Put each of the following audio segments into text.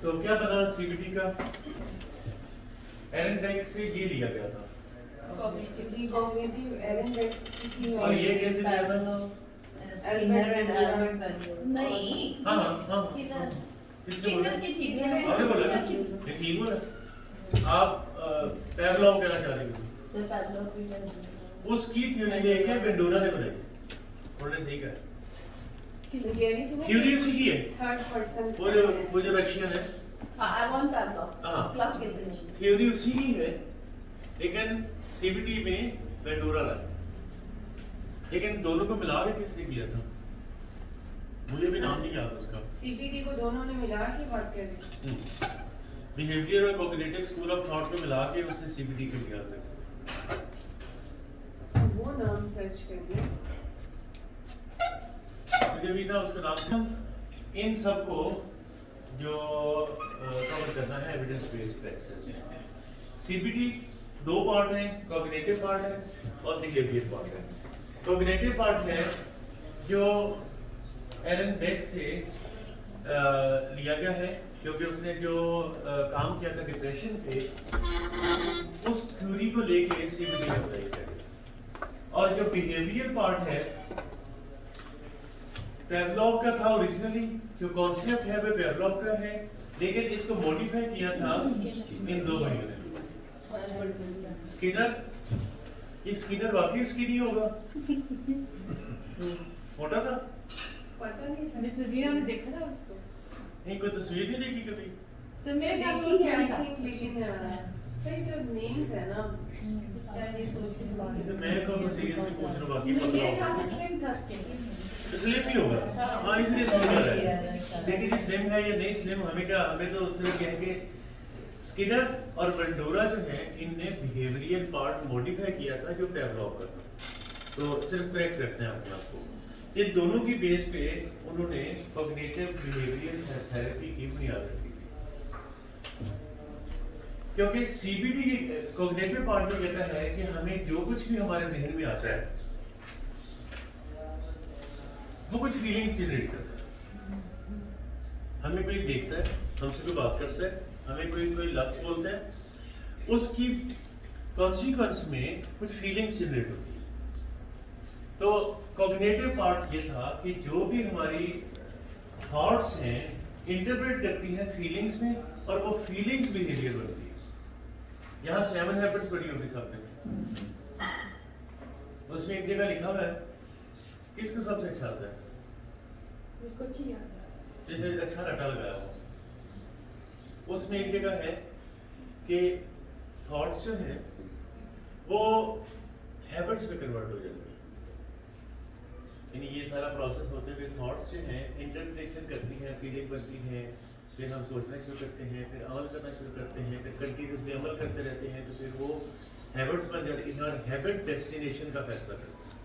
तो क्या बना सीबीटी का? एरन बेक से ये लिया गया था और ये कैसे लिया था? नहीं, हाँ हाँ हाँ स्किनर की थी आपने बोला ना ये ठीक बोला। आप पैवलव कहना चाह रहे हो? उसकी थ्योरी लेके बेंडोरा ने बनाई। उन्होंने ठीक है थ्योरी उसी की है। वो जो रशियन है I want Pavlov. हाँ। Classical definition. थ्योरी उसी की है लेकिन सीबीटी में बेंडोरा लगा। लेकिन दोनों को मिला के किसने किया था? मुझे भी नाम नहीं याद उसका। सीपीटी को दोनों ने मिला के बात कर रहे हैं। बिहेवियर और कॉग्निटिव स्कूल ऑफ थॉट को मिला के उसने सीबीटी को लिया था। वो नाम सर्च करिए। मुझे भी ना उसका नाम इन सबको जो कवर करना है एविडेंस बेस्ड प्रैक्टिस में। सीबीटी दो पार्ट हैं, कॉग्निटिव पार्ट है और बिहेवियर पार्ट है। कॉग्निटिव पार्ट है जो एरन बेक से लिया गया है क्योंकि उसने जो काम किया था डिप्रेशन पे उस थ्योरी को लेके सीबीटी का अप्लाई किया गया। और जो बिहेवियर पार्ट है पेवलव का था ओरिजिनली, जो कॉन्सेप्ट है वो पेवलव का है लेकिन इसको मॉडिफाई किया था इन दो भाइयों ने। स्किनर, ये स्किनर वाकई स्किनी होगा? मोटा था? पता नहीं सर। मिसेस जी ने देखा था उसको। नहीं कोई तस्वीर नहीं देखी कभी? सर मैं देखी देखी है, है I think, लेकिन सही जो नेम्स है ना क्या ये सोच के दिमाग ये तो मैं कब सीरियसली पूछ रहा हूँ बाकी मेरे पता ख्याल में होगा। स्लिम था स्किन। स्लिम ही होगा। हाँ इसलिए स्लिम है। देखिए जी स्लिम है या नहीं स्लिम हमें क्या, हमें तो सिर्फ कहेंगे स्किनर और बेंडोरा जो है इनने बिहेवियरल पार्ट मॉडिफाई किया था जो पेवलव का था। तो सिर्फ करेक्ट करते हैं अपने आप को। ये दोनों की बेस पे उन्होंने कॉग्निटिव बिहेवियरल थेरेपी की बुनियाद रखी थी। क्योंकि सीबीटी कॉग्निटिव पार्ट में कहता है कि हमें जो कुछ भी हमारे जहन में आता है वो कुछ फीलिंग्स जनरेट करता है। हमें कोई देखता है, हमसे कोई बात करता है, हमें कोई लफ्ज बोलता है, उसकी कॉन्सिक्वेंस में कुछ फीलिंग्स जनरेट होती है। तो कॉग्निटिव पार्ट ये था कि जो भी हमारी थॉट्स हैं इंटरप्रेट करती हैं फीलिंग्स में और वो फीलिंग्स बिहेवियर बनती है। यहाँ 7 हैबिट्स पढ़ी होगी सबने, उसमें एक जगह लिखा हुआ है किसको सबसे अच्छा आता है? जिसको अच्छी याद है। जिसने अच्छा रटा लगाया हो। उसमें एक जगह है कि थॉट्स जो है वो हैबिट्स में कन्वर्ट हो जाते हैं। यानी ये सारा प्रोसेस होते हुए थॉट्स जो हैं इंटरप्रिटेशन करती हैं, फीलिंग बनती हैं, फिर हम सोचना शुरू करते हैं, फिर अमल करना शुरू करते हैं, फिर कंटिन्यूसली अमल करते रहते हैं तो फिर वो हैबिट्स बन जाती हैं और हैबिट डेस्टिनेशन का फैसला करते हैं।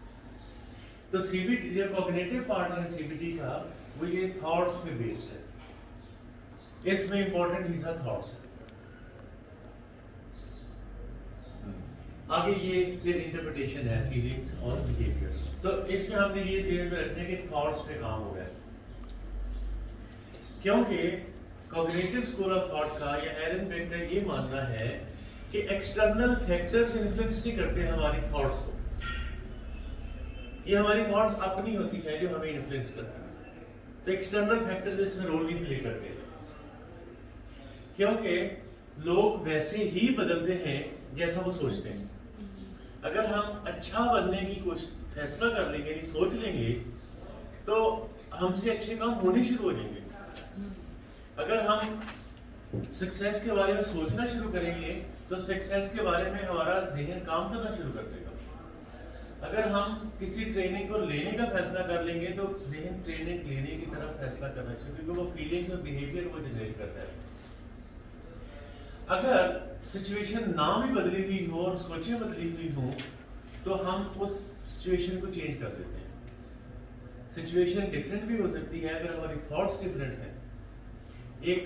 तो सीबीटी जो कॉग्निटिव पार्ट है सीबीटी का वो ये थॉट्स पे बेस्ड है। इसमें इंपॉर्टेंट हिस्सा थॉट्स है। आगे ये फिर इंटरप्रिटेशन है फीलिंग्स और बिहेवियर। तो इसमें हमने ये ध्यान में रखना है कि थॉट्स पे काम हो रहा है क्योंकि कॉग्निटिव स्कूल ऑफ थॉट का या एरन बेक का ये मानना है कि एक्सटर्नल फैक्टर्स इन्फ्लुएंस नहीं करते हमारी थॉट्स को। ये हमारी थॉट्स अपनी होती है जो हमें इन्फ्लुएंस करती है। तो एक्सटर्नल फैक्टर्स इसमें रोल नहीं प्ले करते क्योंकि लोग वैसे ही बदलते हैं जैसा वो सोचते हैं। अगर हम अच्छा बनने की कोशिश फैसला कर लेंगे यानी सोच लेंगे तो हमसे अच्छे काम होने शुरू हो जाएंगे। अगर हम सक्सेस के बारे में सोचना शुरू करेंगे तो सक्सेस के बारे में हमारा जहन काम करना शुरू कर देगा। अगर हम किसी ट्रेनिंग को लेने का फैसला कर लेंगे तो जहन ट्रेनिंग लेने की तरफ फैसला करना शुरू, क्योंकि वो फीलिंग्स और बिहेवियर वो जनरेट करता है। अगर सिचुएशन ना भी बदली हुई हो और सोचें बदली हुई हो तो हम उस सिचुएशन को चेंज कर देते हैं। सिचुएशन डिफरेंट भी हो सकती है अगर हमारी थॉट्स डिफरेंट हैं। एक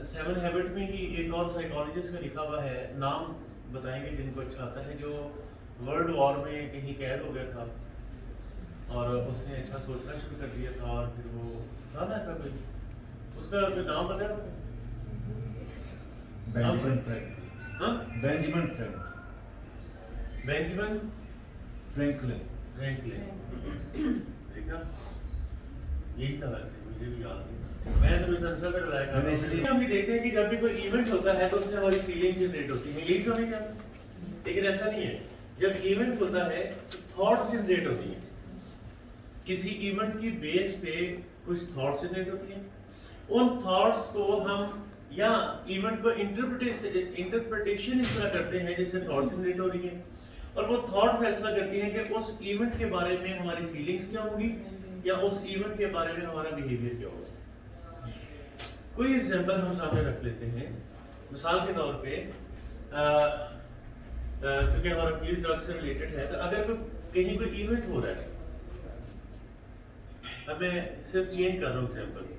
7 हैबिट में ही एक और साइकोलॉजिस्ट का लिखा हुआ है, नाम बताएंगे जिनको अच्छा आता है, जो वर्ल्ड वॉर में कहीं कैद हो गया था और उसने अच्छा सोचना शुरू कर दिया था और फिर वो था ना ऐसा कुछ, उसका नाम पता है? Benjamin Franklin. हाँ Benjamin Franklin. Benjamin Franklin. Franklin देखा यही था वैसे मुझे भी याद नहीं मैं तो बस आंसर पे लाया मैंने इसलिए- हम भी देखते हैं कि जब भी कोई इवेंट होता है तो उससे हमारी फीलिंग जनरेट होती है यही तो नहीं क्या लेकिन ऐसा नहीं है जब इवेंट होता है तो थॉट्स जनरेट होती हैं किसी इवेंट की बेस पे कुछ थॉट्स जनरेट होती हैं उन थॉट्स को हम या इवेंट को इंटरप्रिटेशन इस तरह करते हैं जैसे थॉट्स जनरेट हो रही है और वो थॉट फैसला करती है कि उस इवेंट के बारे में हमारी फीलिंग्स क्या होंगी या उस इवेंट के बारे में हमारा बिहेवियर क्या होगा कोई एग्जांपल हम सामने रख लेते हैं मिसाल के तौर पे क्योंकि हमारा फील्ड ड्रग से रिलेटेड है तो अगर कहीं कोई इवेंट हो रहा है अब मैं सिर्फ चेंज कर रहा हूँ एग्जांपल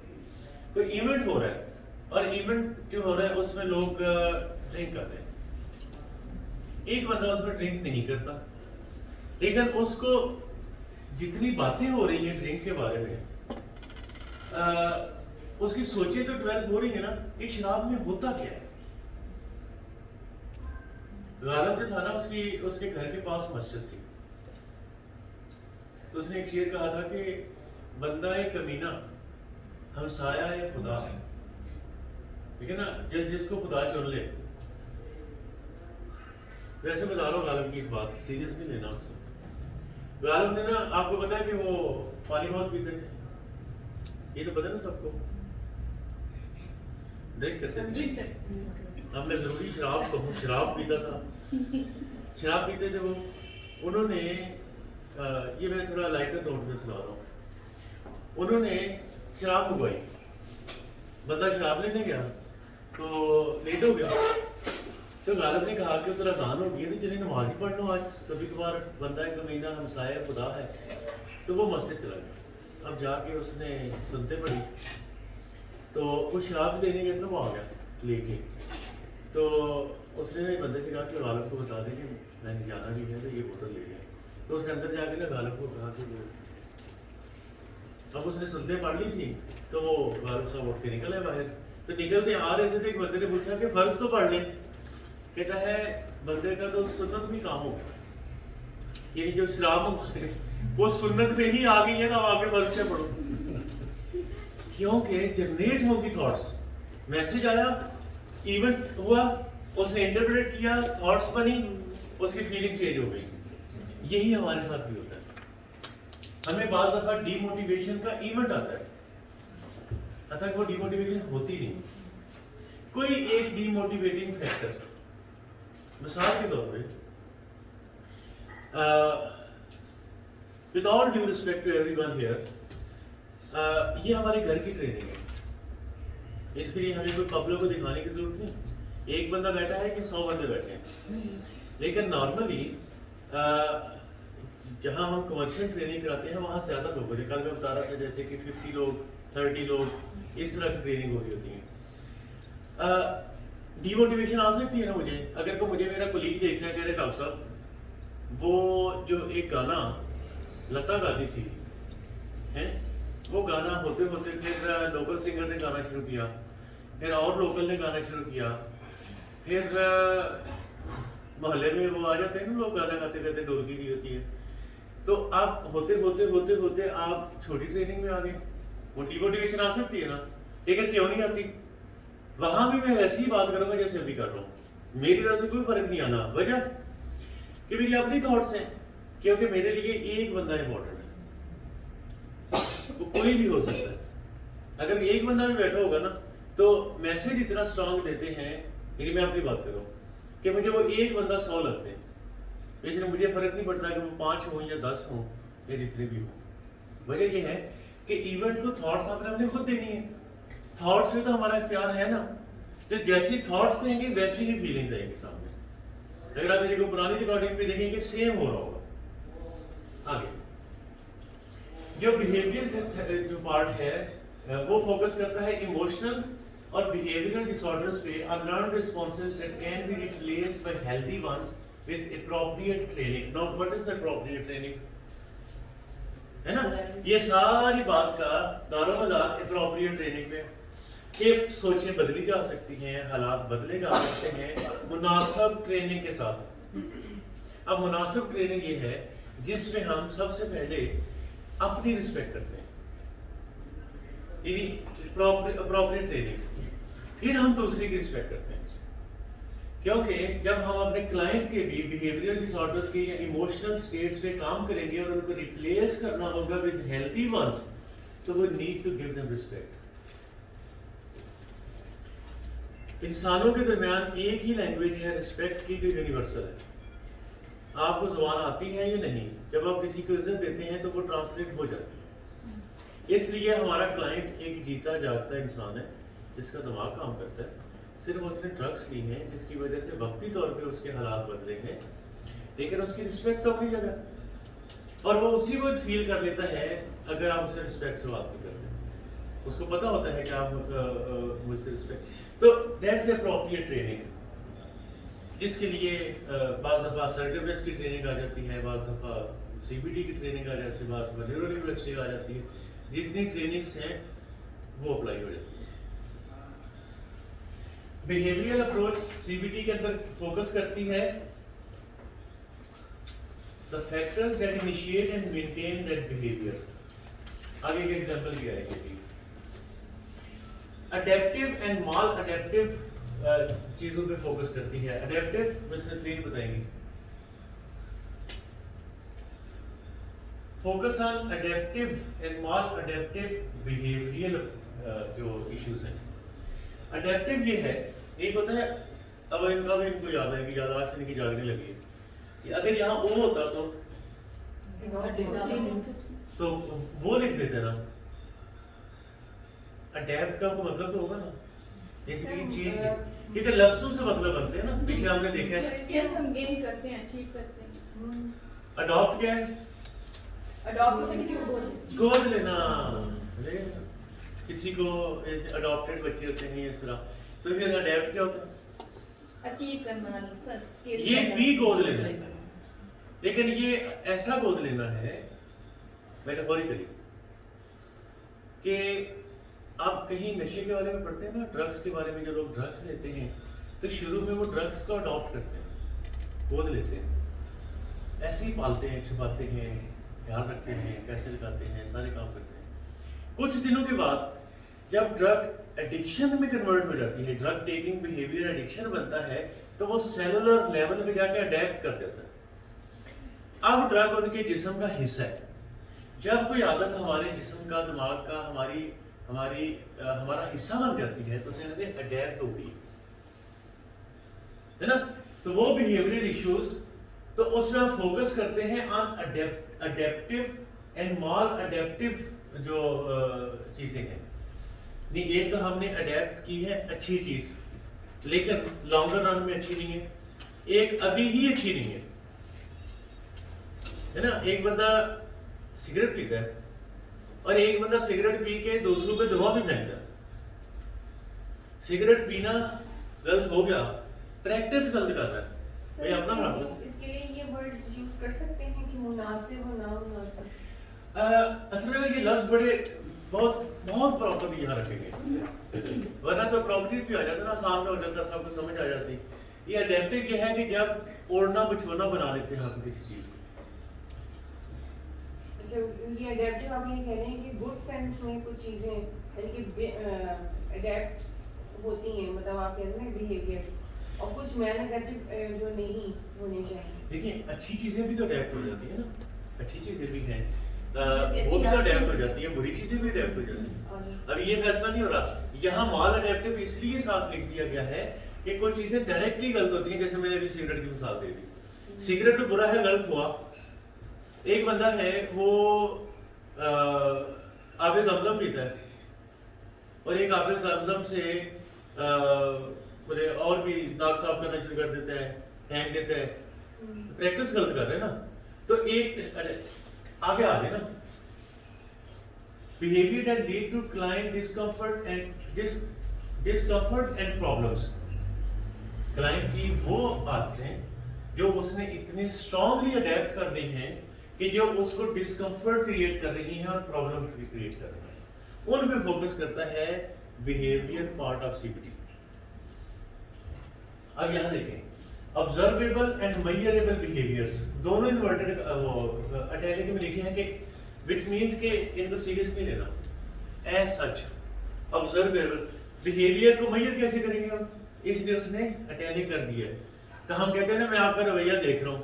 कोई इवेंट हो रहा है और इवेंट जो हो रहा है उसमें लोग ड्रिंक कर रहे हैं एक बंदा उसमें ड्रिंक नहीं करता लेकिन उसको जितनी बातें हो रही हैं ड्रिंक के बारे में उसकी सोचें तो डेवलप हो रही है ना कि शराब में होता क्या है गालिब जो था ना उसके घर के पास मस्जिद थी तो उसने एक शेर कहा था कि बंदा एक कमीना हमसाया है खुदा है ठीक है ना जैसे जिसको खुदा चुन ले वैसे बता रहा हूँ गालिब की एक बात सीरियस नहीं लेना उसको गालिब ने ना आपको पता है कि वो पानी बहुत पीते थे ये तो पता ना सबको ड्रिंक कैसे हमने जरूरी शराब को शराब पीता था शराब पीते थे वो उन्होंने ये मैं थोड़ा लाइटर नोट में सुना रहा हूँ उन्होंने शराब मंगवाई बंदा शराब लेने गया तो लेट हो गया तो गालिब ने कहा कि तेरा अज़ान हो गई है तो चलिए नमाज ही पढ़ लो आज कभी कभार बंदा एक महीना हमसाया खुदा है तो वो मस्जिद चला गया अब जाके उसने सुनते पड़ी तो वो शराब लेने गया तो वो आ गया लेके तो उसने बंदे से कहा कि गालिब को बता दें कि मैंने जाना भी है तो ये बोतल ले गया तो उसने अंदर जाके ना गालिब को कहा कि अब उसने सुनते पढ़ ली थी तो वो गालिब साहब उठ के निकल आए बाहर तो निकलते आ रहे थे तो एक बंदे ने पूछा कि फर्ज तो पढ़ लें कहता है बंदे का तो सुन्नत भी काम हो गया ये जो शराब वो सुन्नत पे ही आ गई है तो आगे फर्ज से पढ़ो क्योंकि जनरेट होगी थॉट्स मैसेज आया इवेंट हुआ उसने इंटरप्रेट किया थॉट्स बनी उसकी फीलिंग चेंज हो गई यही हमारे साथ भी होता है हमें बाज़ दफा डीमोटिवेशन का इवेंट आता है अतः वो डीमोटिवेशन होती नहीं कोई एक डीमोटिवेटिंग फैक्टर मिसाल के तौर पे with all due respect to everyone here ये हमारे घर की ट्रेनिंग है इसके लिए हमें कोई पब्लिक को दिखाने की जरूरत नहीं एक बंदा बैठा है कि 100 बंदे बैठे हैं लेकिन नॉर्मली जहां हम कमर्शियल ट्रेनिंग कराते हैं वहां ज्यादा लोग होते हैं कल मैं बता रहा था जैसे कि 50 लोग 30 लोग इस तरह की ट्रेनिंग हो रही होती है डीमोटिवेशन आ सकती है ना मुझे अगर को मुझे मेरा कोलीग देखता है कह रहे डॉक्टर साहब वो जो एक गाना लता गाती थी हैं वो गाना होते होते फिर लोकल सिंगर ने गाना शुरू किया फिर और लोकल ने गाना शुरू किया फिर मोहल्ले में वो आ जाते हैं ना लोग गाना गाते गाते ढोलकी दी होती है तो आप होते होते होते होते आप छोटी ट्रेनिंग में आ गए वो डीमोटिवेशन आ सकती है ना लेकिन क्यों नहीं आती वहां भी मैं वैसी ही बात करूंगा जैसे अभी कर रहा हूँ मेरी तरफ से कोई फर्क नहीं आना वजह कि मेरी अपनी थॉट्स हैं क्योंकि मेरे लिए एक बंदा इंपॉर्टेंट है वो कोई भी हो सकता है अगर एक बंदा भी बैठा होगा ना तो मैसेज इतना स्ट्रांग देते हैं लेकिन मैं अपनी बात करूँ कि मुझे वो एक बंदा 100 लगते हैं इसलिए मुझे फर्क नहीं पड़ता कि वो 5 हों या 10 हों या जितने भी हों वजह ये है कि इवेंट को थॉट्स आपने अपने खुद देनी है थॉट्स में तो हमारा इख्तियार है ना तो जैसी थॉट्स देंगे वैसी ही फीलिंग आएगी सामने अगर आप मेरी को पुरानी रिकॉर्डिंग में देखेंगे सेम हो रहा होगा आगे जो बिहेवियर जो पार्ट है वो फोकस करता है इमोशनल और बिहेवियरल डिसऑर्डर्स पे are learned responses that can be replaced by healthy ones with appropriate training now what is the appropriate training है ना ये सारी बात का दारोमदार एप्रोप्रिएट ट्रेनिंग पे कि सोचें बदली जा सकती हैं, हालात बदले जा सकते हैं मुनासिब ट्रेनिंग के साथ। अब मुनासिब ट्रेनिंग ये है जिसमें हम सबसे पहले अपनी रिस्पेक्ट करते हैं, अप्रोप्रिएट ट्रेनिंग, फिर हम दूसरे की रिस्पेक्ट करते हैं। क्योंकि जब हम अपने क्लाइंट के भी बिहेवियरल डिसऑर्डर्स के या इमोशनल स्टेट्स पे काम करेंगे और उनको रिप्लेस करना होगा विद हेल्दी वंस, तो वो need to give them respect. इंसानों के दरमियान एक ही लैंग्वेज है रिस्पेक्ट की जो यूनिवर्सल है। आपको जुबान आती है या नहीं, जब आप किसी को इज्जत देते हैं तो वो ट्रांसलेट हो जाती है। इसलिए हमारा क्लाइंट एक जीता जागता इंसान है जिसका दिमाग काम करता है। सिर्फ उसने ड्रग्स ली हैं जिसकी वजह से वक्ती तौर पे उसके हालात बदले हैं, लेकिन उसकी रिस्पेक्ट तो अपनी जगह, और वो उसी वक्त फील कर लेता है अगर आप उसे रिस्पेक्ट से बात करते हैं। उसको पता होता है कि आप मुझसे रिस्पेक्ट, तो दैट्स अप्रोप्रिएट ट्रेनिंग, जिसके लिए बाद दफ़ा असर्टिवनेस की ट्रेनिंग आ जाती है, बाद दफ़ा CBT की ट्रेनिंग आ जाती है, बाद दफ़ा न्यूरो लिंग्विस्टिक्स आ जाती है। जितनी ट्रेनिंग्स हैं वो अप्लाई हो जाती है। बिहेवियरल अप्रोच CBT के अंदर फोकस करती है the factors that initiate and maintain that behaviour. आगे एक एग्जांपल दिया है कि अडेप्टिव एंड माल अडेप्टिव चीजों पे फोकस करती है। अडेप्टिव मिस्टर सीन बताएंगे। Focus on adaptive and mall adaptive behavioural जो इश्यूज हैं। अडेप्टिव ये है, एक होता है, अब इनको याद है कि याददाश्त इनकी जागने लगी है कि अगर यहाँ वो होता तो वो लिख देते ना। अडेप्ट का कोई मतलब तो होगा ना, जैसे कि चीज के, क्योंकि लफ्जों से मतलब बनते हैं ना। पीछे हमने देखा है स्किल्स हम गेन करते हैं, अचीव करते हैं। अडॉप्ट क्या है? अडॉप्ट होता है किसी को गोद लेना। किसी को अडॉप्टेड बच्चे होते हैं इस तरह, तो फिर अडेप्ट क्या होता है? अचीव करना, स्किल्स। ये भी गोद लेना है, लेकिन ये ऐसा गोद लेना है मेटाफोरिकली कि आप कहीं नशे के बारे में पढ़ते हैं ना, ड्रग्स के बारे में। जो लोग ड्रग्स लेते हैं तो शुरू में वो ड्रग्स को अडॉप्ट करते हैं, गोद लेते हैं, ऐसे ही पालते हैं, छुपाते हैं, ख्याल रखते हैं, पैसे लगाते हैं, सारे काम करते हैं। कुछ दिनों के बाद जब ड्रग एडिक्शन में कन्वर्ट हो जाती है, ड्रग टेकिंग बिहेवियर एडिक्शन बनता है, तो वो सेलुलर लेवल पे जाके अडेप्ट कर देता है। अब ड्रग उनके जिस्म का हिस्सा है। जब कोई आदत हमारे जिस्म का, दिमाग का, हमारा हिस्सा बन जाती है तो उसे अडेप्ट हो गई है ना। तो वो बिहेवियरल इश्यूज, तो उसमें हम फोकस करते हैं on adaptive and mall adaptive जो चीजें हैं। नहीं, एक तो हमने अडेप्ट की है अच्छी चीज, लेकिन लॉन्गर रन में अच्छी नहीं है। एक अभी ही अच्छी नहीं है ना। एक बंदा सिगरेट पीता है और एक बंदा सिगरेट पी के दूसरों पे धुआं भी फेंकता है। सिगरेट पीना गलत हो गया, प्रैक्टिस गलत कर रहा है। भाई अपना इसके लिए ये वर्ड यूज कर सकते हैं कि मुनासिब और ना मुनासिब। असल में ये लफ्ज बड़े बहुत प्रॉपर्ली यहाँ रखेंगे, वरना तो प्रॉपर्टी भी आ जाता ना, आसान हो जाता, सबको समझ आ जाती। ये अडेप्टिव ये है कि जब ओढ़ना बिछोना बना लेते हैं हम किसी चीज को। अच्छा, ये अडेप्टिव आप ये कह रहे हैं कि गुड सेंस में कुछ चीजें यानी कि अडेप्ट होती हैं, मतलब आप कह रहे हैं बिहेवियर्स, और कुछ मैन अडेप्टिव जो नहीं होने चाहिए। देखिए, अच्छी चीजें भी तो अडेप्ट हो जाती है ना, अच्छी चीजें भी हैं, वो भी तो अडेप्ट हो जाती है, बुरी चीजें भी अडेप्ट हो जाती हैं। अब ये फैसला नहीं हो रहा यहाँ। माल अडेप्टिव इसलिए साथ लिख दिया गया है कि कुछ चीजें डायरेक्टली गलत होती हैं। जैसे मैंने अभी सिगरेट की मिसाल दे दी, सिगरेट तो बुरा है, गलत हुआ। एक बंदा है वो आबे ज़मज़म पीता है और एक आबे ज़मज़म से और भी नाक साफ करना शुरू कर देता है, फेंक देता है, प्रैक्टिस गलत कर रहे हैं ना। तो एक आगे आ गए ना, behavior that lead to client discomfort and problems। Client की वो बातें जो उसने इतने स्ट्रांगली अडेप्ट कर रही हैं कि जो उसको डिस्कम्फर्ट क्रिएट कर रही हैं और प्रॉब्लम क्रिएट कर रही हैं, उन पे फोकस करता है बिहेवियर पार्ट ऑफ सीबीटी। अब यहाँ देखें, ऑब्जर्वेबल एंड मेजरेबल बिहेवियर्स दोनों इन्वर्टेड इटैलिक में लिखे हैं कि विच मींस कि इनको सीरियस नहीं लेना। एज सच ऑब्जर्वेबल बिहेवियर को मेजर कैसे करेंगे हम, इसलिए उसने इटैलिक कर दिया है। तो हम कहते हैं ना मैं आपका रवैया देख रहा हूँ,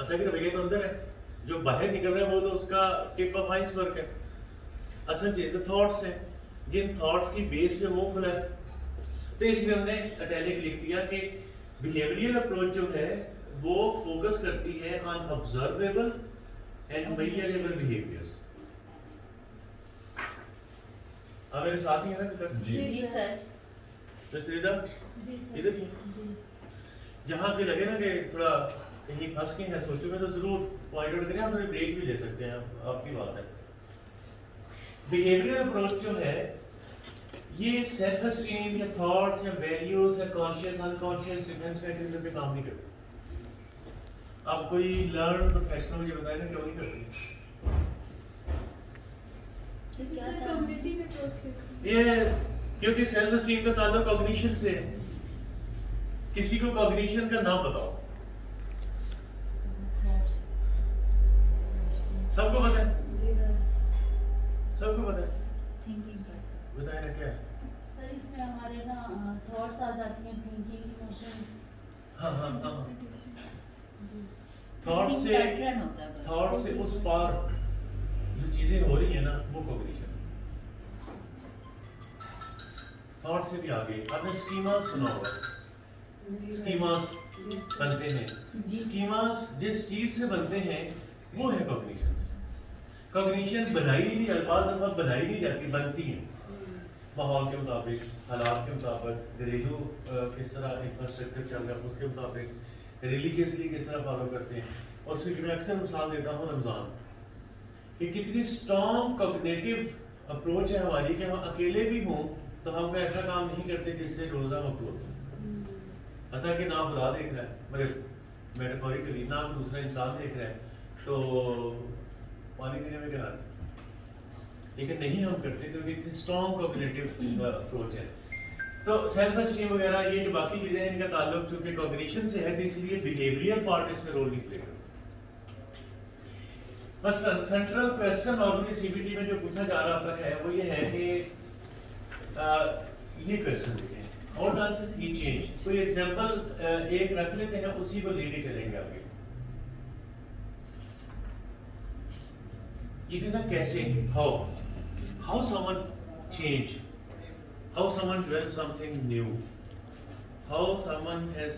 अच्छा कि रवैया तो अंदर है, जो बाहर निकल रहा है वो तो उसका टिप ऑफ आइसबर्ग है। असल चीज तो थॉट्स है, जिन थॉट्स की बेस पे मुंह खुला है, तो इसलिए हमने इटैलिक लिख दिया कि बिहेवियरल अप्रोच जो है वो फोकस करती है on observable and measurable behaviours. अब मेरे साथ ही है ना बेटा? जी सर। तो श्रीदा जी सर। इधर ही है। जी। जहाँ पे लगे ना कि थोड़ा कहीं फंस गए हैं सोचो में, तो जरूर पॉइंट आउट करें, आप थोड़ी ब्रेक भी ले सकते हैं, आपकी बात है। बिहेवियरल अप्रोच जो है ये सेल्फ एस्टीम या थॉट्स या वैल्यूज या कॉन्शियस अनकॉन्शियस डिफेंस मैकेनिज्म पे काम नहीं करती। आप कोई लर्न प्रोफेशनल मुझे बताएं ना क्यों नहीं करती? कम्युनिटी में अप्रोच करते यस, क्योंकि सेल्फ एस्टीम का ताल्लुक कॉग्निशन से है। किसी को कॉग्निशन का नाम बताओ, सबको पता है? सबको पता है? थिंकिंग पर बताए ना क्या है? सर इसमें हमारे ना थॉट्स आ जाती हैं, थिंकिंग, इमोशंस। हाँ हाँ हाँ, जी थॉट से पैटर्न होता है बस। थॉट से उस पार जो चीजें हो रही है ना वो कॉग्निशन। थॉट से भी आगे आपने स्कीमा सुना होगा, स्कीमास बनते हैं। जी। स्कीमास जिस चीज से बनते हैं वो है कॉग्निशन। कॉग्निशन बनाई नहीं, अल्फाज दफा बनाई नहीं जाती, बनती हैं माहौल के मुताबिक, हालात के मुताबिक, घरेलू किस तरह इंफ्रास्ट्रक्चर चल रहा है उसके मुताबिक, रिलीजियसली किस तरह फॉलो करते हैं। और उसकी मैं अक्सर मिसाल देता हूँ रमज़ान कि कितनी स्ट्रॉन्ग कॉग्निटिव अप्रोच है हमारी कि हम अकेले भी हों तो हम कोई ऐसा काम नहीं करते जिससे रोज़ा मकरूह हो। अतः कि ना खुदा देख रहा है, मगर मेटाफोरिकली ना दूसरा इंसान देख रहा है, तो पानी पीने में क्या हर्ज है? लेकिन नहीं हम करते क्योंकि इतनी स्ट्रॉन्ग कॉग्निटिव अप्रोच है। तो सेल्फ एस्टीम वगैरह ये जो बाकी चीजें हैं इनका ताल्लुक चूंकि कॉग्निशन से है, तो इसलिए बिहेवियरल पार्ट इसमें रोल नहीं प्ले करता। बस सेंट्रल क्वेश्चन नॉर्मली सीबीटी में जो पूछा जा रहा है वो ये है कि ये क्वेश्चन देखें, हाउ डज ही चेंज। कोई एग्जांपल एक रख लेते हैं, उसी को लेके चलेंगे आगे। ये कहना कैसे, how someone change, how someone develops something new, how someone has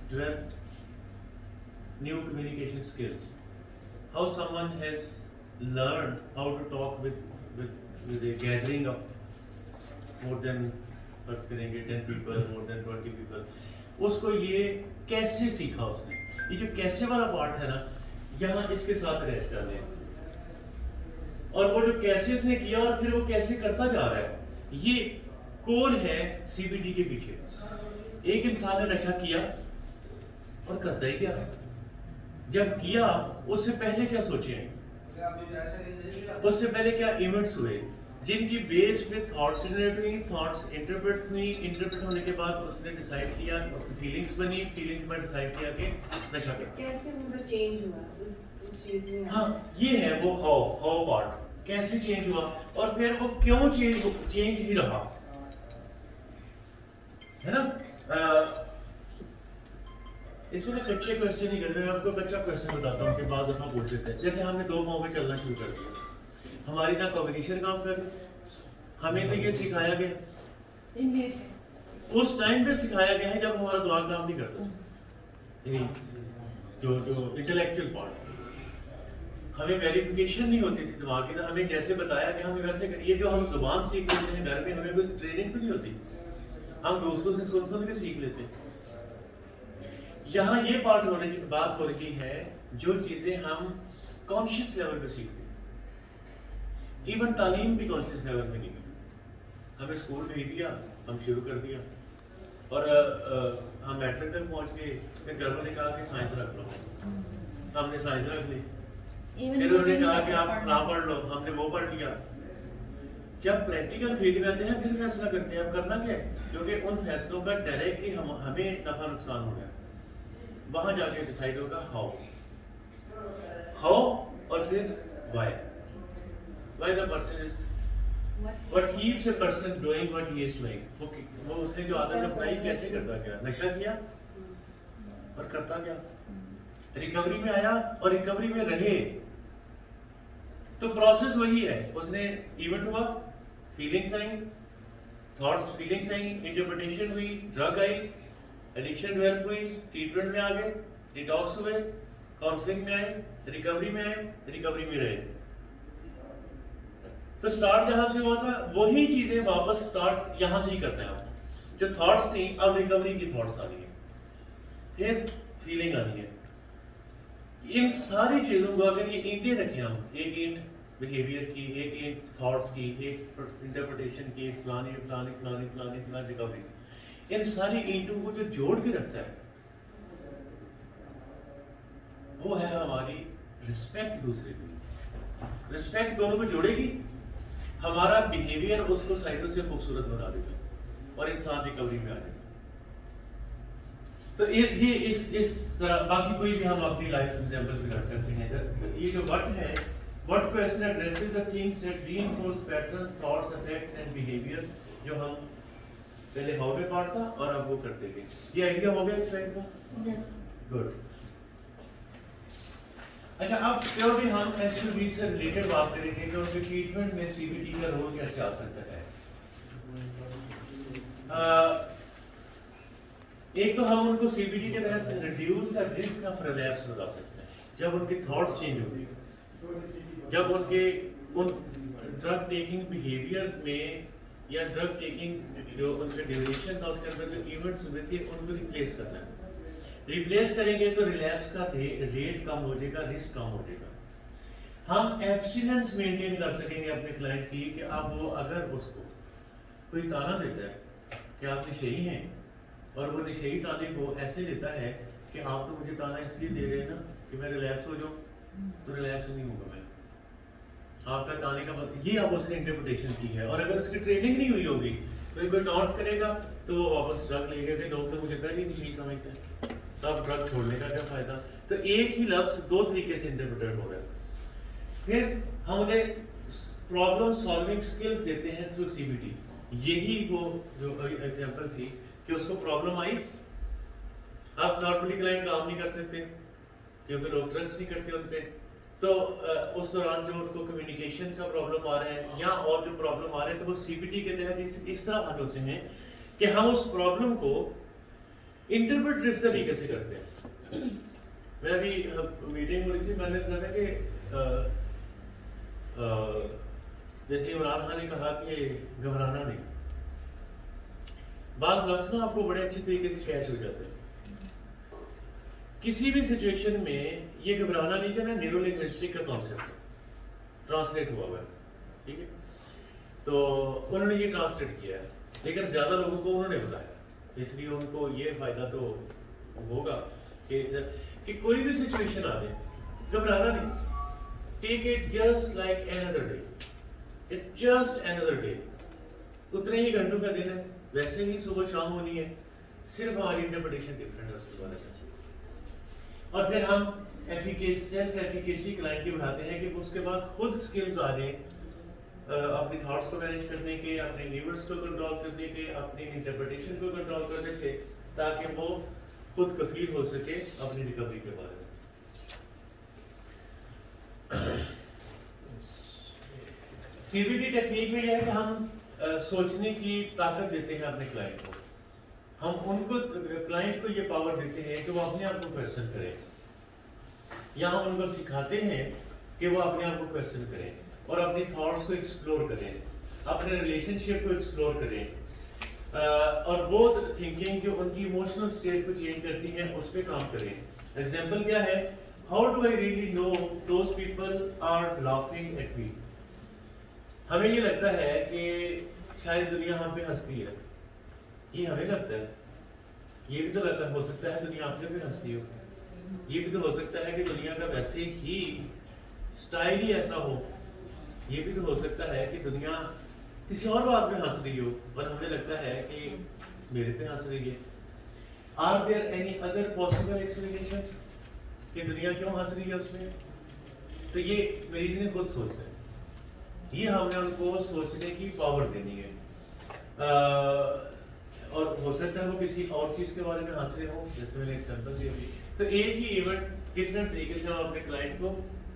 developed new communication skills, how someone has learned how to talk with a gathering of more than फर्ज करेंगे 10 people, more than 20 people, उसको ये कैसे सीखा उसने। ये जो कैसे वाला पार्ट है ना, यहाँ इसके साथ रेस्ट डालें, और वो जो कैसे उसने किया और फिर वो कैसे करता जा रहा है, ये कोर है सीबीडी के पीछे। एक इंसान ने नशा किया और करता ही क्या, जब किया उससे पहले क्या सोचे, उससे पहले क्या इवेंट्स हुए जिनकी बेस पे थॉट्स जनरेट हुई, थॉट्स इंटरप्रेट हुई, इंटरप्रेट होने के बाद उसने डिसाइड किया, उसकी फीलिंग्स बनी, फीलिंग्स में डिसाइड किया कि नशा करना। कैसे मतलब चेंज हुआ उस चीज में? हाँ, ये है वो हाउ पार्ट, कैसे चेंज हुआ और फिर वो क्यों चेंज ही रहा, है ना। इसमें ना कच्चे क्वेश्चन नहीं करते, मैं आपको कच्चा क्वेश्चन बताता हूँ कि बाद दफा पूछ लेते हैं। जैसे हमने 2 पाँव पे चलना शुरू कर दिया, हमारी ना कॉग्निशन काम कर रही, हमें तो ये सिखाया गया, innate उस टाइम पे सिखाया गया है जब हमारा दिमाग काम नहीं करता, जो इंटेलेक्चुअल पार्ट, हमें वेरिफिकेशन नहीं होती थी दिमाग की, हमें जैसे बताया गया हमें वैसे। ये जो हम जुबान सीख लेते हैं घर में, हमें कोई ट्रेनिंग तो नहीं होती, हम दोस्तों से सुन के सीख लेते हैं। यहाँ ये पार्ट होने की बात हो रही है जो चीजें हम कॉन्शियस लेवल पे सीखते हैं। इवन तालीम भी कॉन्शियस लेवल में नहीं है, हमें स्कूल भेज दिया, हम शुरू कर दिया, और हम मैट्रिक तक पहुंच गए, फिर घर वाले कहा कि साइंस रख लो, हमने साइंस रख ली, फिर उन्होंने कहा कि आप ना पढ़ लो, हमने वो पढ़ लिया। जब प्रैक्टिकल फील्ड में आते हैं फिर फैसला करते हैं अब करना क्या है, क्योंकि उन फैसलों का डायरेक्टली हमें नफा नुकसान हो गया, वहां जाके डिसाइड होगा हाउ और फिर why the person is What keeps a person doing what he is doing? वो उसने जो आदत अपनाई कैसे करता गया, नशा किया और करता गया, रिकवरी में आया और रिकवरी में रहे, तो प्रोसेस वही है। उसने इवेंट हुआ, फीलिंग्स आई, थॉट्स फीलिंग्स आई, इंटरप्रिटेशन हुई, ड्रग आई, एडिक्शन डेवलप हुई, ट्रीटमेंट में आ गए, डिटॉक्स हुए, काउंसलिंग में आए, रिकवरी में आए, रिकवरी में रहे। तो स्टार्ट जहां से हुआ था वही चीजें वापस स्टार्ट यहां से ही करते हैं आप। जो थॉट्स थी अब रिकवरी की थॉट्स आ रही है, फिर फीलिंग आनी है। इन सारी चीजों को अगर ये ईंटें रखें हम, एक ईंट बिहेवियर की, एक ईंट थॉट्स की, एक इंटरप्रिटेशन की, प्लानिंग रिकवरी, इन सारी ईंटों को जो जोड़ के रखता है वो है हमारी रिस्पेक्ट। दूसरे की रिस्पेक्ट दोनों को जोड़ेगी, हमारा बिहेवियर उसको साइडों से खूबसूरत बना देगा और इंसान रिकवरी में आ जाएगा। तो ये इस तरह बाकी कोई भी हम अपनी लाइफ एग्जांपल भी कर सकते हैं। तो ये जो व्हाट है, what question addresses the things that reinforce patterns, thoughts, effects and behaviours, जो हम पहले हाउ में पार्ट था और अब वो करते गए। ये आइडिया हो गया इस स्लाइड का? यस। गुड। अच्छा, अब प्योरली हम एसयूवी से रिलेटेड बात करेंगे कि उनके ट्रीटमेंट में सीबीटी का रोल कैसे आ सकता है। एक तो हम उनको सीबीटी के तहत reduce the risk of relapse बता सकते हैं। जब उनके थॉट्स चेंज होंगे, जब उनके उन ड्रग टेकिंग बिहेवियर में या ड्रग टेकिंग जो उनके ड्यूरेशन था उसके अंदर जो इवेंट्स हुए थे उनको रिप्लेस करना है। रिप्लेस करेंगे तो रिलैप्स का रेट कम हो जाएगा, रिस्क कम हो जाएगा। हम एब्स्टिनेंस मेंटेन कर सकेंगे अपने क्लाइंट की कि अब वो अगर उसको कोई ताना देता है कि आप नशेई हैं और वो नशेई ताने को ऐसे देता है कि आप तो मुझे ताना इसलिए दे रहे हैं ना कि मैं रिलैप्स हो जाऊं, तो रिलैप्स नहीं होगा मैं, आपका ताने का मतलब ये अब उसने इंटरप्रिटेशन की है। और अगर उसकी ट्रेनिंग नहीं हुई होगी तो कोई टॉन्ट करेगा तो वो वापस ड्रग लेगा कि लोग तो मुझे पहले ही नहीं समझते, तब ड्रग छोड़ने का क्या फायदा। तो एक ही लफ्ज दो तरीके से इंटरप्रेट हो रहा है। फिर हम उन्हें प्रॉब्लम सॉल्विंग स्किल्स देते हैं थ्रू सीबीटी। यही वो जो एग्जांपल थी कि उसको प्रॉब्लम आई, अब नॉर्मली क्लाइंट काम नहीं कर सकते क्योंकि लोग ट्रस्ट नहीं करते उन पे, तो उस दौरान जो उनको कम्युनिकेशन का प्रॉब्लम आ रहा है या और जो प्रॉब्लम आ रहे हैं तो वो सीबीटी के तहत इस तरह हल होते हैं कि हम उस प्रॉब्लम को इंटरप्रेटिव तरीके से करते हैं। मैं अभी मीटिंग हो रही थी, मैंने कहा था कि जैसे इमरान खान ने कहा कि घबराना नहीं, बात लफ्ज ना आपको बड़े अच्छे तरीके से कैच हो जाते हैं। किसी भी सिचुएशन में ये घबराना नहीं करना, न्यूरो लिंग्विस्टिक का कॉन्सेप्ट है, ट्रांसलेट हुआ हुआ है, ठीक है। तो उन्होंने ये ट्रांसलेट किया है, लेकिन ज्यादा लोगों को उन्होंने बताया, इसलिए उनको ये फायदा तो होगा कि कोई भी सिचुएशन आ जाए घबराना नहीं, take it just like another day, it just another day. उतने ही घंटों का दिन है, वैसे ही सुबह शाम होनी है, सिर्फ हमारी इंटरप्रिटेशन डिफरेंट है उसके बारे में। और फिर हम सेल्फ एफिकेसी क्लाइंट की बढ़ाते हैं कि उसके बाद खुद स्किल्स आ जाए अपनी थॉट्स को मैनेज करने के, अपने न्यूवर्स को कंट्रोल करने के, अपनी इंटरप्रिटेशन को कंट्रोल करने से, ताकि वो खुद कफील हो सके अपनी रिकवरी के बारे में। सीबीटी टेक्निक में यह है कि हम सोचने की ताकत देते हैं अपने क्लाइंट को। हम उनको क्लाइंट को ये पावर देते हैं कि वो अपने आप को क्वेश्चन करें, या हम उनको सिखाते हैं कि वो अपने आप को क्वेश्चन करें और अपनी थॉट्स को एक्सप्लोर करें, अपने रिलेशनशिप को एक्सप्लोर करें, और वो थिंकिंग जो उनकी इमोशनल स्टेट को चेंज करती है उस पर काम करें। एग्जाम्पल क्या है, how do I really know those people are laughing at me. हमें ये लगता है कि शायद दुनिया हम पे हंसती है, ये हमें लगता है, ये भी तो लगता हो सकता है दुनिया आपसे भी हंसती हो, ये भी तो हो सकता है कि दुनिया का वैसे ही स्टाइल ही ऐसा हो, ये भी तो हो सकता है कि दुनिया किसी और बात पे हंस रही हो और हमें लगता है कि मेरे पे हंस रही है। Are there any other possible explanations कि दुनिया क्यों हंस रही है उसमें? तो ये मरीज ने खुद सोचना है, ये हमने उनको सोचने की पावर देनी है। और हो सकता है वो किसी और चीज के बारे में हंस रहे हो, जैसे मैंने एग्जांपल दिया अभी। तो एक ही इवेंट डिफरेंट तरीके से हम अपने क्लाइंट को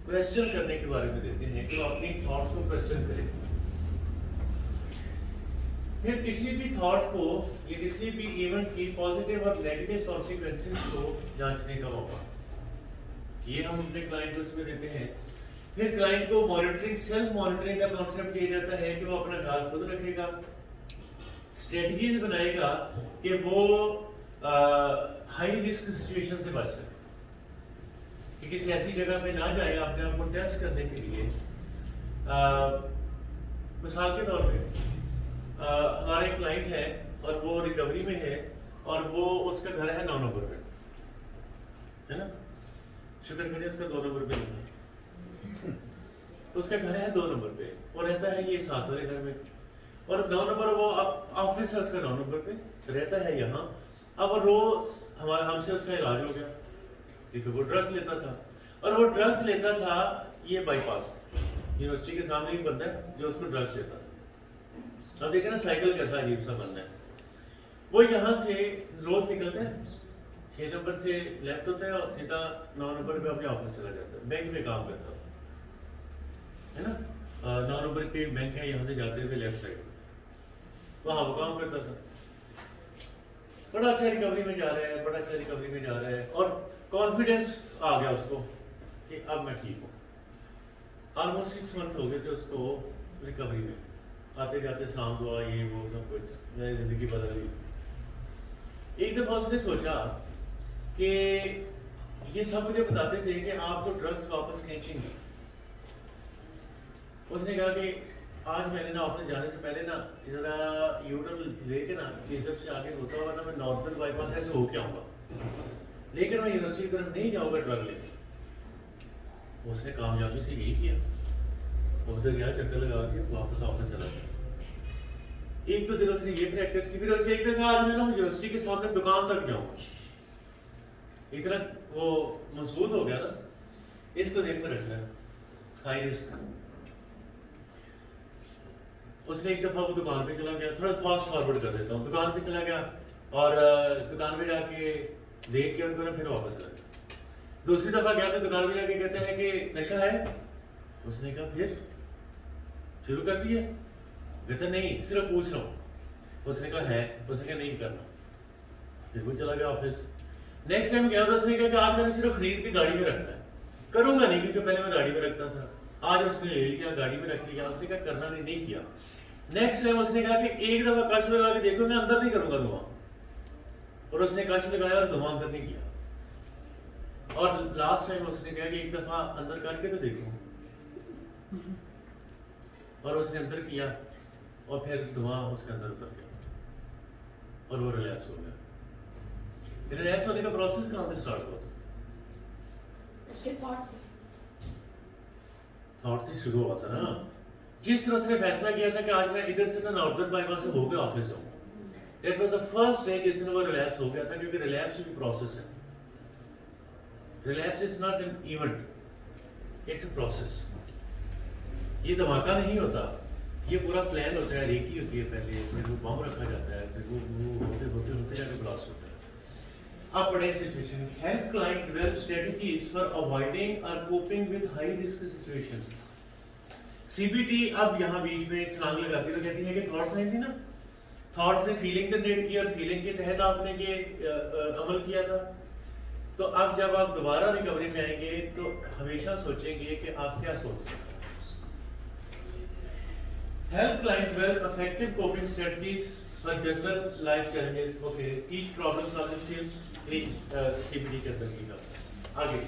क्वेश्चन करने के बारे में देते हैं कि वो अपनी थॉट्स को क्वेश्चन करे। फिर किसी भी थॉट को या किसी भी इवेंट की पॉजिटिव और नेगेटिव कॉन्सिक्वेंसेस को जांचने का मौका, ये हम अपने क्लाइंट को इसमें देते हैं। फिर क्लाइंट को मॉनिटरिंग, सेल्फ मॉनिटरिंग का कॉन्सेप्ट दिया जाता है कि वो अपना ख्याल खुद रखेगा, स्ट्रेटजीज बनाएगा कि वो हाई रिस्क सिचुएशन से बच सके, कि किसी ऐसी जगह पे ना जाए अपने आप को टेस्ट करने के लिए। मिसाल के तौर पे हमारा एक क्लाइंट है और वो रिकवरी में है और वो उसका घर है 9 नंबर पे, है ना, शुक्र करिए उसका 2 नंबर पे नहीं है, तो उसका घर है 2 नंबर पे, वो रहता है ये 7 वाले घर में, और 9 नंबर वो ऑफिस है उसका 9 नंबर पे, रहता है यहाँ। अब रोज हमसे उसका इलाज हो गया क्योंकि वो ड्रग लेता था, और वो ड्रग्स लेता था ये बाईपास यूनिवर्सिटी के सामने ही बंदा है जो उसको ड्रग्स देता था। अब देखें ना साइकिल कैसा अजीब सा बंदा है। वो यहाँ से रोज निकलता है, 6 नंबर से लेफ्ट होता है और सीधा 9 नंबर पे अपने ऑफिस चला जाता है, बैंक में काम करता है ना, 9 नंबर पे बैंक है, यहाँ से जाते हुए लेफ्ट साइड वहाँ वो काम करता था। बड़ा अच्छा रिकवरी में जा रहा है, बड़ा अच्छा रिकवरी में जा रहा है, और कॉन्फिडेंस आ गया उसको कि अब मैं ठीक हूँ। ऑलमोस्ट 6 मंथ हो गए थे उसको रिकवरी में, आते जाते शाम दुआ ये वो सब कुछ, मेरी जिंदगी बदल गई। एक दफा उसने सोचा कि ये सब मुझे बताते थे कि आप तो ड्रग्स वापस खींचेंगे। उसने कहा कि आज मैंने ना ऑफिस जाने से पहले ना जरा यूटर्न लेके ना चीजब से आगे होता होगा ना, मैं नॉर्दर्न बाईपास ऐसे होके आऊंगा, लेकिन मैं यूनिवर्सिटी की तरफ नहीं जाऊंगा ड्रग लेके। उसने कामयाबी से यही किया, उधर गया, चक्कर लगा के वापस ऑफिस चला गया। 1-2 दिन उसने ये प्रैक्टिस की, फिर उसने एक दिन कहा आज मैं ना यूनिवर्सिटी के सामने दुकान तक जाऊंगा। इतना वो मजबूत हो गया ना, इसको ध्यान में रखना है, हाई रिस्क। उसने एक दफा वो दुकान पे चला गया, थोड़ा फास्ट फॉरवर्ड कर देता हूँ, दुकान पे चला गया और दुकान पे जाके देख के उनको ना फिर वापस चला गया। दूसरी दफा गया तो दुकान पे जाके कहते हैं कि नशा है। उसने कहा फिर शुरू कर दिया, कहता नहीं सिर्फ पूछ रहा हूँ। उसने कहा है, उसने कहा नहीं करना, फिर वो चला गया ऑफिस। नेक्स्ट टाइम गया तो उसने कहा कि आज मैंने सिर्फ खरीद के गाड़ी में रखना है, करूंगा नहीं क्योंकि पहले मैं गाड़ी में रखता था। आज उसने ले लिया, गाड़ी में रख लिया, उसने कहा करना नहीं किया। नेक्स्ट टाइम उसने कहा कि एक दफा कच लगा के देखो, मैं अंदर नहीं करूंगा धुआं, और उसने कच लगाया और धुआं अंदर नहीं किया। और लास्ट टाइम उसने कहा कि एक दफा अंदर करके तो देखो, और उसने अंदर किया और फिर धुआं उसके अंदर उतर गया और वो रिलैक्स हो गया। रिलैक्स होने का प्रोसेस कहाँ से स्टार्ट हुआ था? उसके थॉट्स थॉट से शुरू हुआ था ना। जिस तरह से फैसला किया था कि आज मैं इधर से ना नॉर्दर्न बाईपास से होकर ऑफिस जाऊंगा, that was the first day जिस दिन वो रिलैक्स हो गया था, क्योंकि रिलैक्स भी प्रोसेस है। Relax is not an event, it's a process. ये धमाका नहीं होता, ये पूरा प्लान होता है, रेकी होती है पहले, फिर वो बम रखा जाता है, फिर वो होते होते होते जाके ब्लास्ट होता है। अब पढ़े situation, help client develop strategies for avoiding और coping with high risk situations. CBT अब यहाँ बीच में छलांग लगाती है तो कहती है कि थॉट्स नहीं थी ना, थॉट्स ने फीलिंग जनरेट की और फीलिंग के तहत आपने ये अमल किया था। तो अब जब आप दोबारा रिकवरी में आएंगे तो हमेशा सोचेंगे कि आप क्या सोचते हैं। Help client develop effective coping strategies for general life challenges. Okay, teach problem solving skills. CBT के अंदर की बात आगे।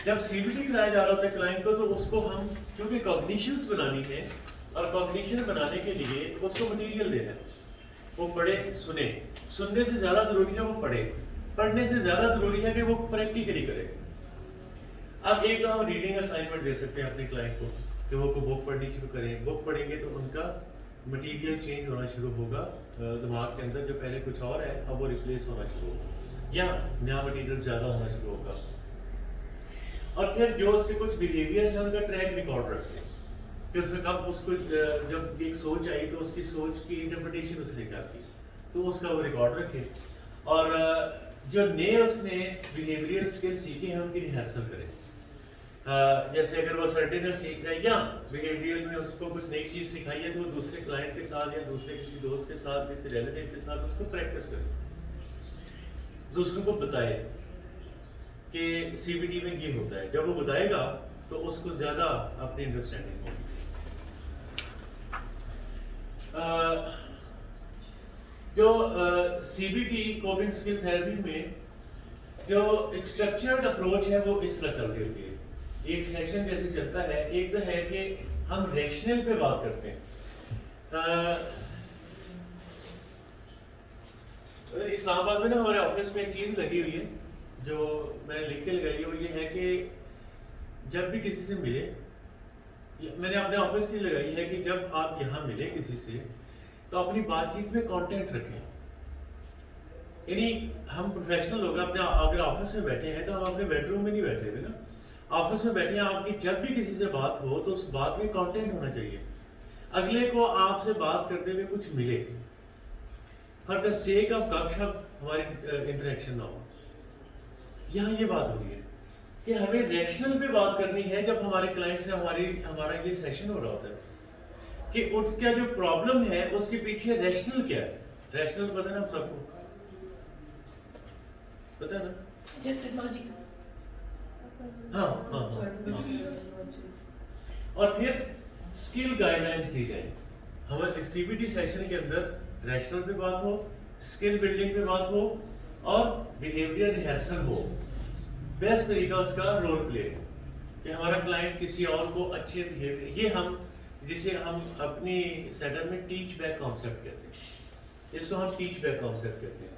जब CBT कराया जा रहा होता है क्लाइंट को, तो उसको हम क्योंकि कॉग्निशंस बनानी है और कॉग्निशन बनाने के लिए उसको मटेरियल देना है। वो पढ़े सुने, सुनने से ज्यादा जरूरी है वो पढ़े, पढ़ने से ज्यादा जरूरी है कि वो प्रैक्टिकली करे। अब एक तो हम रीडिंग असाइनमेंट दे सकते हैं अपने क्लाइंट को कि वो कोई बुक पढ़नी शुरू करें। बुक पढ़ेंगे तो उनका मटेरियल चेंज होना शुरू होगा दिमाग के अंदर, जो पहले कुछ और है अब वो रिप्लेस होना शुरू होगा या नया मटेरियल ज़्यादा होना शुरू होगा। और फिर जो उसके कुछ बिहेवियर्स हैं उनका ट्रैक रिकॉर्ड रखें कि उसने कब उसको जब एक सोच आई तो उसकी सोच की इंटरप्रिटेशन उसने क्या की, तो उसका वो रिकॉर्ड रखे। और जो नए उसने बिहेवियरल स्किल सीखे हैं उनकी रिहर्सल करें। जैसे अगर वो सर्टेनर सीख रहा है या बिहेवियर में उसको कुछ नई चीज़ सिखाई है तो वो दूसरे क्लाइंट के साथ या दूसरे किसी दोस्त के साथ, किसी रिलेटिव के साथ उसको प्रैक्टिस करे, दूसरों को बताए कि CBT में ये होता है। जब वो बताएगा तो उसको ज़्यादा अपनी अंडरस्टैंडिंग होगी। जो CBT कोपिंग स्किल थेरेपी में जो एक स्ट्रक्चर्ड अप्रोच है वो इस तरह चल रही होती है। एक सेशन जैसे चलता है, एक तो है कि हम रैशनल पे बात करते हैं। इस्लामाबाद में ना हमारे ऑफिस में एक चीज़ लगी हुई है जो मैंने लिख के लगाई है, वो ये है कि जब भी किसी से मिले, मैंने अपने ऑफिस की लगाई है कि जब आप यहाँ मिले किसी से तो अपनी बातचीत में कंटेंट रखें। यानी हम प्रोफेशनल लोग अपने अगर ऑफिस में बैठे हैं तो हम अपने बेडरूम में नहीं बैठे हुए ना, ऑफिस में बैठे हैं। आपकी जब भी किसी से बात हो तो उस बात में कंटेंट होना चाहिए, अगले को आपसे बात करते हुए कुछ मिले। फॉर द सेक ऑफ गपशप हमारी इंटरेक्शन ना हो। यहाँ ये बात हो रही है कि हमें रैशनल पे बात करनी है जब हमारे क्लाइंट से हमारा ये सेशन हो रहा होता है कि उसका जो प्रॉब्लम है उसके पीछे रैशनल क्या है। रैशनल पता है ना सबको, पता है ना? जैसे लॉजिक। हाँ हाँ हाँ। और फिर स्किल गाइडलाइंस दी जाए। हमारे CBT सेशन के अंदर रैशनल पे बात हो, स्किल बिल्डिंग पे बात हो और बिहेवियर रिहर्सल हो। बेस्ट तरीका उसका रोल प्ले है कि हमारा क्लाइंट किसी और को अच्छे बिहेवियर, ये हम जिसे हम अपनी सेटअप में टीच बैक कॉन्सेप्ट कहते हैं, इसको हम टीच बैक कॉन्सेप्ट कहते हैं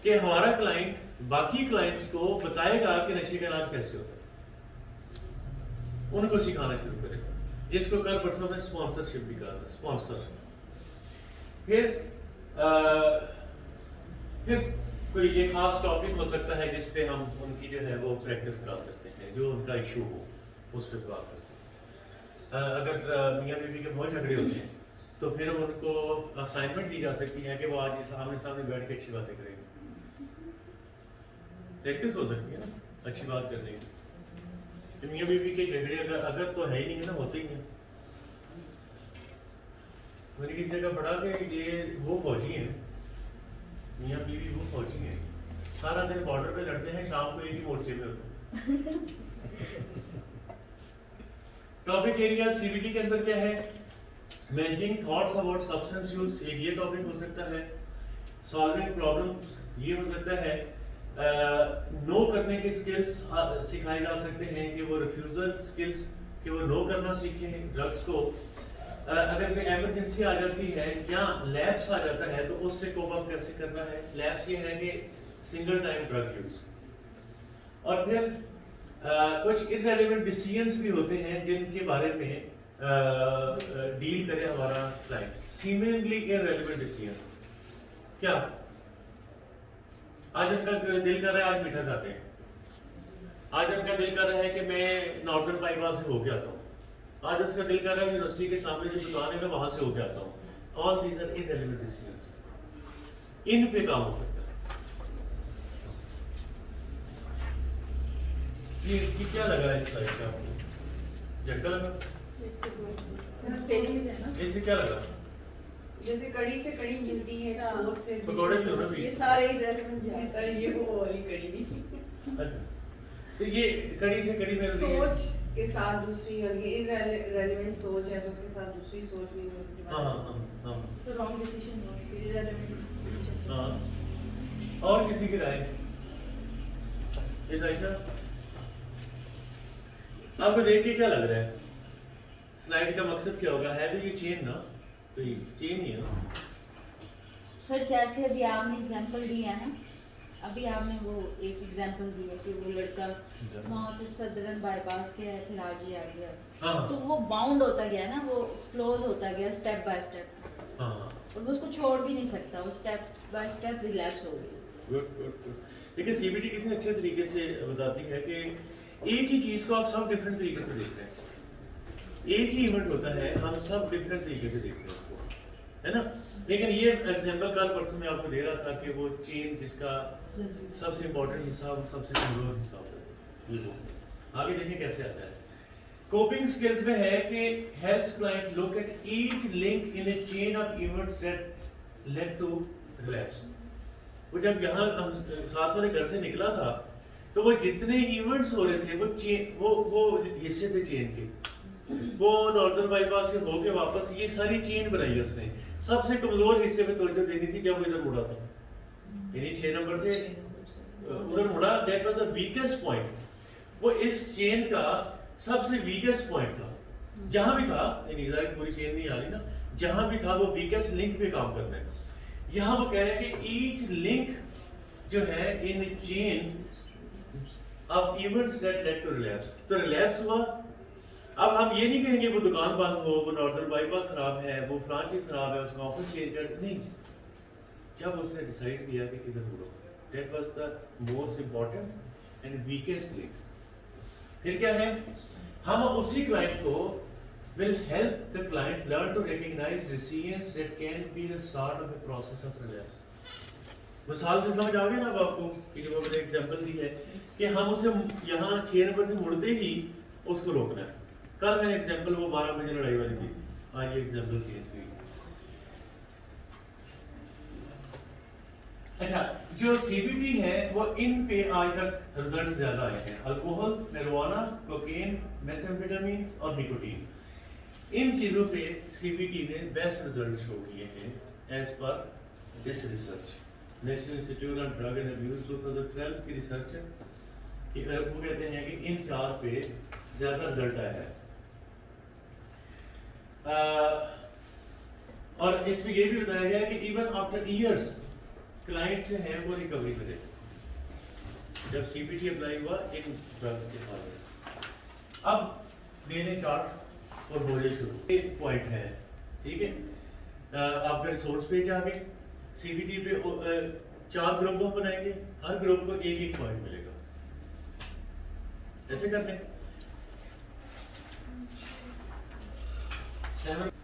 कि हमारा क्लाइंट बाकी क्लाइंट्स को बताएगा कि नशे का इलाज कैसे होता है, उनको सिखाना शुरू करेगा। इसको कल परसों में स्पॉन्सरशिप भी कहा, स्पॉन्सर। फिर कोई ये खास टॉपिक हो सकता है जिस पे हम उनकी जो है वो प्रैक्टिस करा सकते हैं, जो उनका इशू हो उस पर बात कर सकते हैं। अगर मियाँ बीवी के बहुत झगड़े होते हैं तो फिर उनको असाइनमेंट दी जा सकती है कि वो आज सामने सामने बैठ के अच्छी बातें करेंगे। प्रैक्टिस हो सकती है ना अच्छी बात करने की। मियाँ बीवी के झगड़े अगर तो है ही नहीं है ना, होते ही हैं। मैंने किसी जगह पढ़ा कि ये वो फौजी हैं, मियाँ बीवी वो फौजी हैं, सारा दिन बॉर्डर पे लड़ते हैं, शाम को एक ही मोर्चे में होते हैं। टॉपिक एरिया CBT के अंदर क्या है? Managing thoughts about substance use, एक ये टॉपिक हो सकता है। सॉल्विंग प्रॉब्लम्स, ये हो सकता है। नो करने के स्किल्स सिखाए जा सकते हैं कि वो रिफ्यूजल स्किल्स, कि वो नो करना सीखें ड्रग्स को। अगर कोई एमरजेंसी आ जाती है या लैप्स आ जाता है तो उससे कोप अप कैसे करना है। लैप्स ये है कि सिंगल टाइम ड्रग यूज। और फिर कुछ इररेलेवेंट डिसीजंस भी होते हैं जिनके बारे में डील करे हमारा क्लाइंट। सीमेंटली इररेलेवेंट डिसीजंस, क्या आज उनका दिल कर रहा है आज मीठा खाते हैं, आज उनका दिल कर रहा है कि मैं नॉर्दर्न बाईपास से होके आता हूँ, आज उसका दिल कर रहा है यूनिवर्सिटी के सामने जो दुकान है मैं वहां से होके आता हूँ। All these are irrelevant decisions, इन पे काम हो सकता है। ये क्या लगा है इस स्लाइड का आपको? झटका लगा? स्टेजेस है ना, इससे क्या लगा? जैसे कड़ी से कड़ी मिलती है, हाँ। सोच से पकौड़े से हो ना भी? ये सारे irrelevant जा इस तरह ये वो वाली कड़ी अच्छा, तो ये कड़ी से कड़ी में सोच के साथ दूसरी, ये इररेलेवेंट सोच है तो उसके साथ दूसरी सोच भी होती है। हाँ हाँ हाँ तो रॉन्ग डिसीजन होने के irrelevant डिसीजन। हाँ। और किसी की राय? ये राइटर आपको देख के क्या लग रहा है? स्लाइड का मकसद क्या होगा? है तो ये चेन ना, तो ये चेन ही है ना। सर जैसे अभी आपने एग्जांपल दिया है अभी आपने वो एक एग्जांपल दिया कि वो लड़का वहाँ से सदरन बाईपास के फिर आगे आ गया, हाँ तो वो बाउंड होता गया ना, वो क्लोज होता गया स्टेप बाय स्टेप, हाँ और वो उसको छोड़ भी नहीं सकता, वो स्टेप बाय स्टेप रिलैप्स हो गई। Good good good. लेकिन सीबीटी कितने अच्छे तरीके से बताती है कि एक ही चीज को आप सब डिफरेंट तरीके से देखते हैं। एक ही इवेंट होता है, हम सब डिफरेंट तरीके से देखते हैं उसको, है ना। लेकिन ये एग्जांपल कल परसों में आपको दे रहा था कि वो चेन जिसका सबसे इम्पोर्टेंट हिस्सा और सबसे कमजोर हिस्सा होता है, ये वो आगे देखिए कैसे आता है। कोपिंग स्किल्स में है कि helps client look at each link in a chain of events that led to relapse. वो जब यहाँ हम साथ वाले घर से निकला था तो वो जितने इवेंट्स हो रहे थे वो चेन वो हिस्से थे चेन के, वो नॉर्दर्न बाईपास से होके वापस ये सारी चेन बनाई उसने। सबसे कमजोर हिस्से पे तवज्जो देनी थी जब वो इधर मुड़ा था, यानी 6 नंबर से उधर मुड़ा, that was the weakest point. वो इस चेन का सबसे वीकेस्ट पॉइंट था, जहां भी था, यानी इधर पूरी चेन नहीं आ रही ना, जहां भी था वो वीकेस्ट लिंक पे काम करना है। यहाँ वो कह रहे हैं कि ईच लिंक जो है in chain of events that led to relapse, तो रिलैप्स हुआ। अब हम ये नहीं कहेंगे वो दुकान बंद हो, वो नॉर्दर्न बाईपास खराब है, वो फ्रांचाइज खराब है, उसका ऑफिस चेंज कर, नहीं। जब उसने डिसाइड किया कि किधर मुड़ो, that was the most important and weakest link. फिर क्या है, हम उसी क्लाइंट को will help the client learn to recognize resilience that can be the start of a process of relapse। मिसाल से समझ आ गया ना अब आपको कि जो मैंने एग्जांपल दी है कि हम उसे यहाँ 6 नंबर से मुड़ते ही उसको रोकना है। कल मैंने एग्जांपल वो 12 बजे लड़ाई वाली दी थी, आज ये एग्जांपल चेंज हुई। अच्छा, जो सीबीटी है वो इन पे आज तक रिजल्ट ज्यादा आए हैं, अल्कोहल, marijuana, कोकेन, मेथाम्फेटामिन और निकोटीन। इन चीजों पे सीबीटी ने बेस्ट रिजल्ट शो किए हैं as per this research, national institute on drug and abuse 2012 की रिसर्च है कि वो कहते हैं कि इन 4 पे ज्यादा रिजल्ट आया है। और इसमें ये भी बताया गया कि इवन आफ्टर इयर्स क्लाइंट जो हैं वो रिकवरी करे जब सीबीटी अप्लाई हुआ इन ड्रग्स के बाद। अब देने चार्ट और बोले शुरू, एक पॉइंट है, ठीक है। आपके रिसोर्स पेज आ गए, सीबीटी पे 4 ग्रुप हम बनाएंगे, हर ग्रुप को एक एक पॉइंट मिलेगा, ऐसे करते हैं। 7